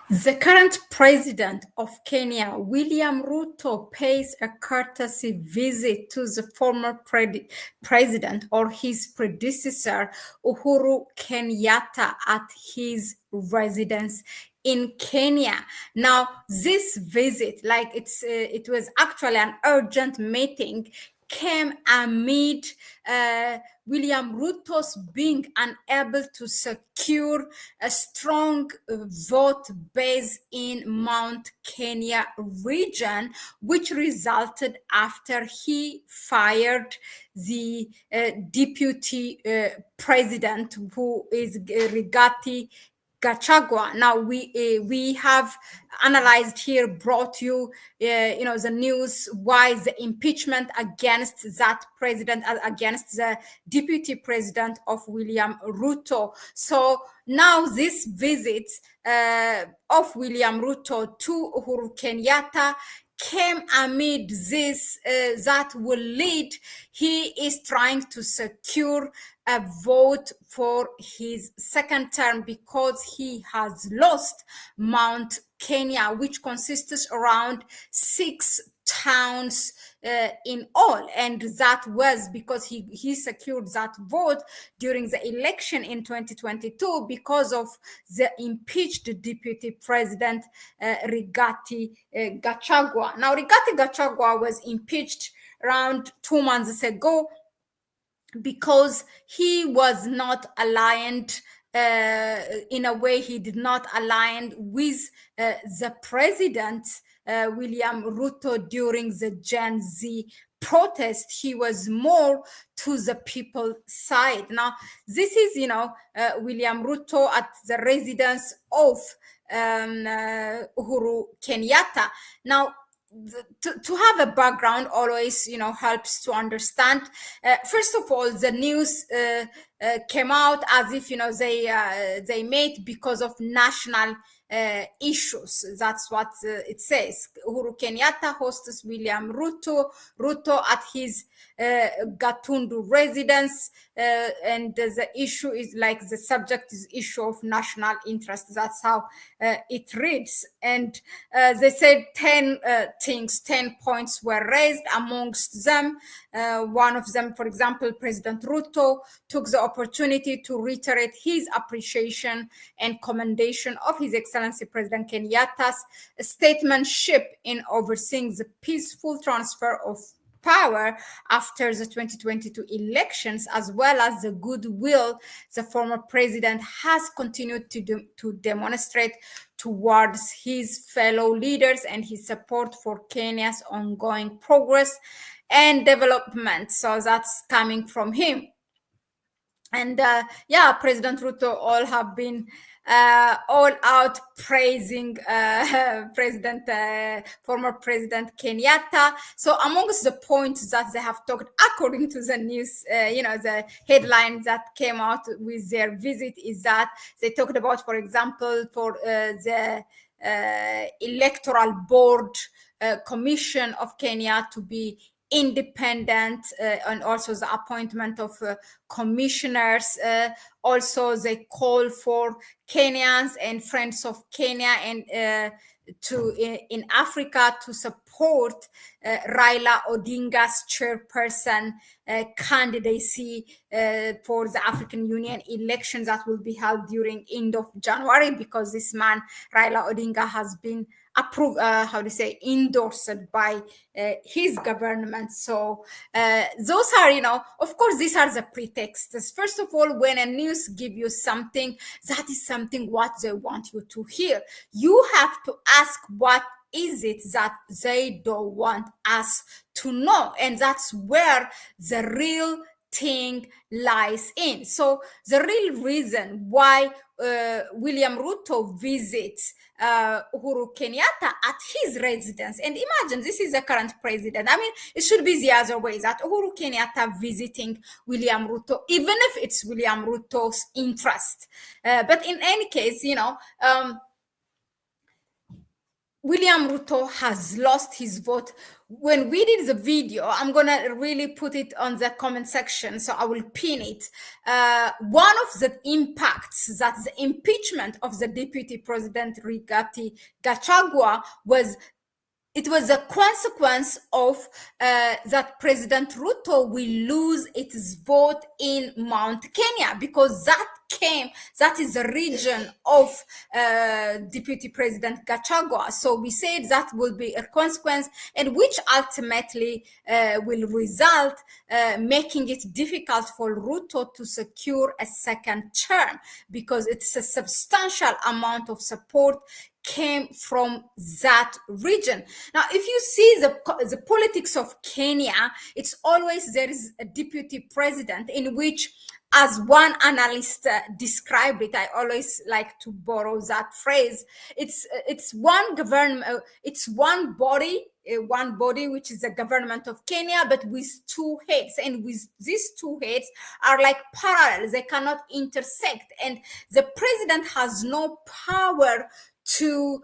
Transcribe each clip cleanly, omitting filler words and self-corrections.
The current president of Kenya, William Ruto, pays a courtesy visit to the former president or his predecessor, Uhuru Kenyatta, at his residence in Kenya. Now, this visit, it was actually an urgent meeting, came amid William Ruto's being unable to secure a strong vote base in Mount Kenya region, which resulted after he fired the deputy president, who is Rigathi Gachagua. Now we have analyzed here, brought you the news why the impeachment against that president, against the deputy president of William Ruto. So now this visit of William Ruto to Uhuru Kenyatta came amid this that will lead. He is trying to secure a vote for his second term because he has lost Mount Kenya, which consists around 6 towns in all, and that was because he secured that vote during the election in 2022 because of the impeached deputy president Rigathi Gachagua. Now, Rigathi Gachagua was impeached around 2 months ago because he was not aligned. In a way, he did not align with the president, William Ruto, during the Gen Z protest. He was more to the people side. Now, this is, William Ruto at the residence of Uhuru Kenyatta. Now, to have a background always helps to understand. First of all, the news came out as if they made because of national issues. That's what it says. Uhuru Kenyatta hosts William Ruto at his Gatundu residence, and the issue is the subject is issue of national interest. That's how it reads. And they said 10 things, 10 points were raised. Amongst them, one of them, for example, President Ruto took the opportunity to reiterate his appreciation and commendation of His Excellency President Kenyatta's statesmanship in overseeing the peaceful transfer of power after the 2022 elections, as well as the goodwill the former president has continued to demonstrate towards his fellow leaders and his support for Kenya's ongoing progress and development. So that's coming from him. And President Ruto all have been all out praising former President Kenyatta. So amongst the points that they have talked, according to the news, the headline that came out with their visit is that they talked about, for example, for the electoral board commission of Kenya to be independent, and also the appointment of commissioners. Also, they call for Kenyans and friends of Kenya and in Africa to support Raila Odinga's chairperson candidacy for the African Union elections that will be held during end of January, because this man Raila Odinga has been approved, endorsed by his government. So those are, of course, these are the pretexts. First of all, when a news give you something, that is something what they want you to hear. You have to ask what is it that they don't want us to know, and that's where the real thing lies in. So the real reason why William Ruto visits Uhuru Kenyatta at his residence, and imagine this is the current president. I mean, it should be the other way, that Uhuru Kenyatta visiting William Ruto, even if it's William Ruto's interest. But in any case, William Ruto has lost his vote. When we did the video, I'm gonna really put it on the comment section, so I will pin it. One of the impacts that the impeachment of the deputy president Rigathi Gachagua was, it was a consequence of that President Ruto will lose its vote in Mount Kenya, because that is the region of Deputy President Gachagua. So we said that will be a consequence, and which ultimately will result making it difficult for Ruto to secure a second term, because it's a substantial amount of support came from that region. Now, if you see the politics of Kenya, it's always there is a deputy president, in which, as one analyst described it, I always like to borrow that phrase. It's one government, it's one body, which is the government of Kenya, but with two heads, and with these two heads are like parallel; they cannot intersect, and the president has no power to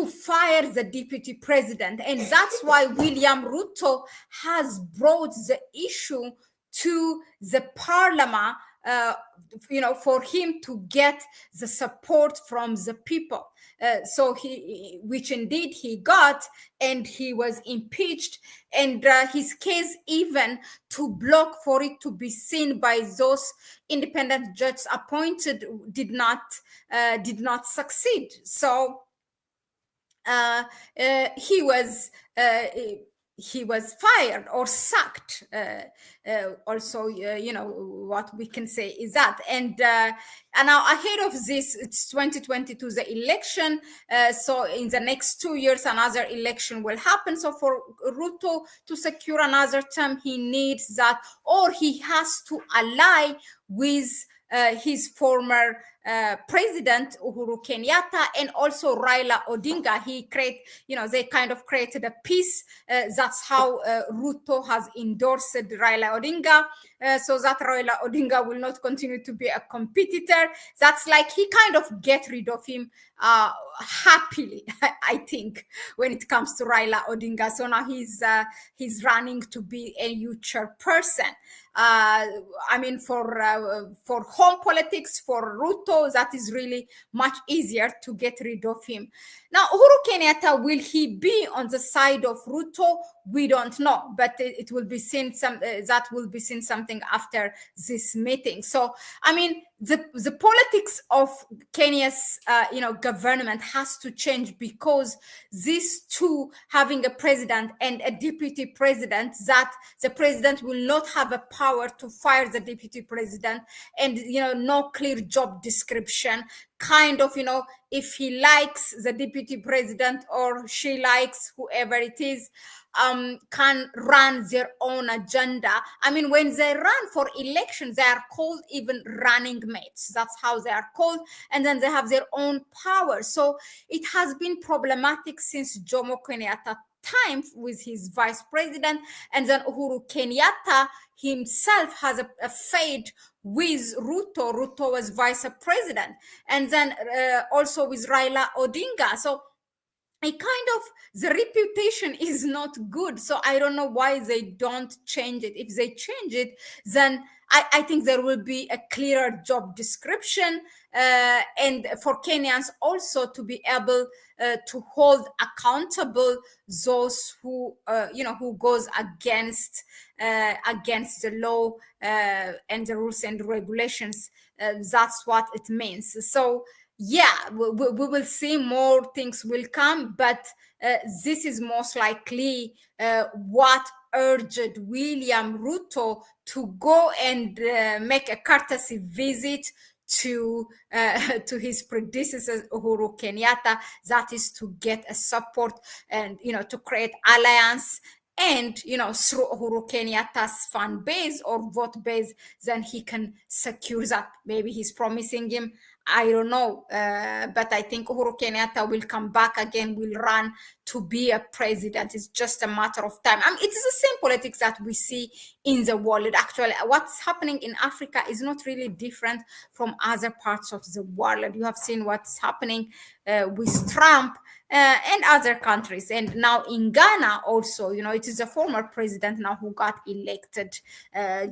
fire the deputy president. And that's why William Ruto has brought the issue to the parliament, for him to get the support from the people. So which indeed he got, and he was impeached, and his case, even to block for it to be seen by those independent judges appointed, did not succeed. So he was fired or sacked. Also, what we can say is that, and now ahead of this, it's 2022, the election. So in the next 2 years, another election will happen. So for Ruto to secure another term, he needs that, or he has to ally with his former president Uhuru Kenyatta, and also Raila Odinga. They kind of created a peace. That's how Ruto has endorsed Raila Odinga, so that Raila Odinga will not continue to be a competitor. That's like he kind of get rid of him happily, I think, when it comes to Raila Odinga. So now he's running to be a new chairperson. I mean, for home politics, for Ruto, that is really much easier to get rid of him. Now, Uhuru Kenyatta, will he be on the side of Ruto? We don't know, but it will be seen. That will be seen something after this meeting. So, I mean, the politics of Kenya's government has to change, because these two, having a president and a deputy president, that the president will not have a power to fire the deputy president, and no clear job description, kind of, if he likes the deputy president, or she likes whoever it is, can run their own agenda. I mean, when they run for elections, they are called even running mates. That's how they are called. And then they have their own power. So it has been problematic since Jomo Kenyatta time with his vice president, and then Uhuru Kenyatta himself has a fade with Ruto. Ruto was vice president, and then also with Raila Odinga. So the reputation is not good. So I don't know why they don't change it. If they change it, then I think there will be a clearer job description, and for Kenyans also to be able to hold accountable those who goes against the law and the rules and regulations. That's what it means. So yeah, we will see more things will come, but this is most likely what urged William Ruto to go and make a courtesy visit to his predecessor Uhuru Kenyatta, that is to get a support and to create alliance, and through Uhuru Kenyatta's fan base or vote base, then he can secure that. Maybe he's promising him I don't know, but I think Uhuru Kenyatta will come back again, will run to be a president. It's just a matter of time. I mean, it is the same politics that we see in the world. Actually, what's happening in Africa is not really different from other parts of the world. You have seen what's happening with Trump and other countries. And now in Ghana also, it is a former president now who got elected,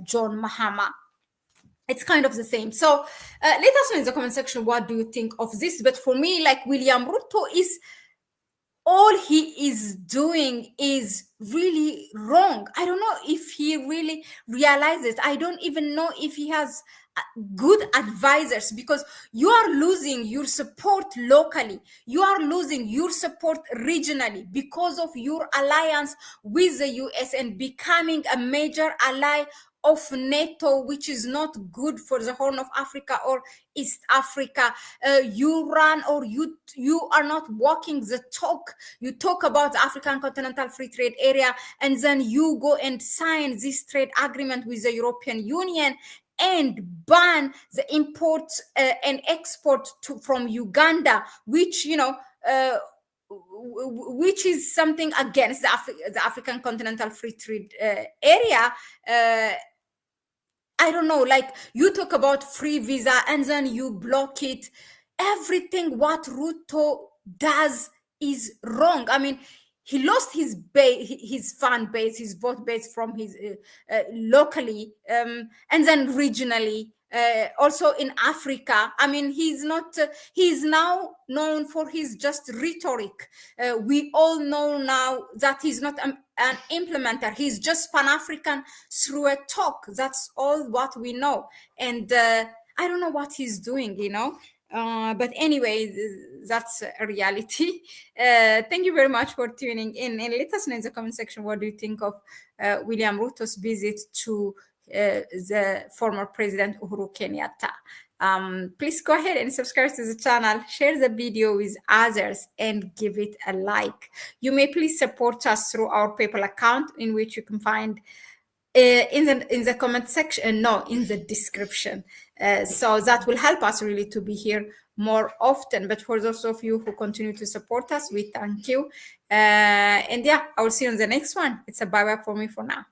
John Mahama. It's kind of the same. So let us know in the comment section, what do you think of this? But for me, like, William Ruto is, all he is doing is really wrong. I don't know if he really realizes. I don't even know if he has good advisors, because you are losing your support locally, you are losing your support regionally because of your alliance with the US and becoming a major ally of NATO, which is not good for the Horn of Africa or East Africa. You run, or you are not walking the talk. You talk about the African Continental Free Trade Area, and then you go and sign this trade agreement with the European Union and ban the import and export from Uganda, which which is something against the African Continental Free Trade Area. I don't know, like, you talk about free visa and then you block it. Everything what Ruto does is wrong. I mean, he lost his his fan base, his vote base from his locally, and then regionally. Also in Africa, I mean, he's now known for his just rhetoric. We all know now that he's not an implementer. He's just Pan-African through a talk. That's all what we know. And I don't know what he's doing, but anyway, that's a reality. Thank you very much for tuning in, and let us know in the comment section, what do you think of William Ruto's visit to the former president Uhuru Kenyatta. Please go ahead and subscribe to the channel, share the video with others, and give it a like. You may please support us through our PayPal account, in which you can find in the comment section, no, in the description. So that will help us really to be here more often. But for those of you who continue to support us, we thank you. And yeah, I will see you on the next one. It's a bye-bye for me for now.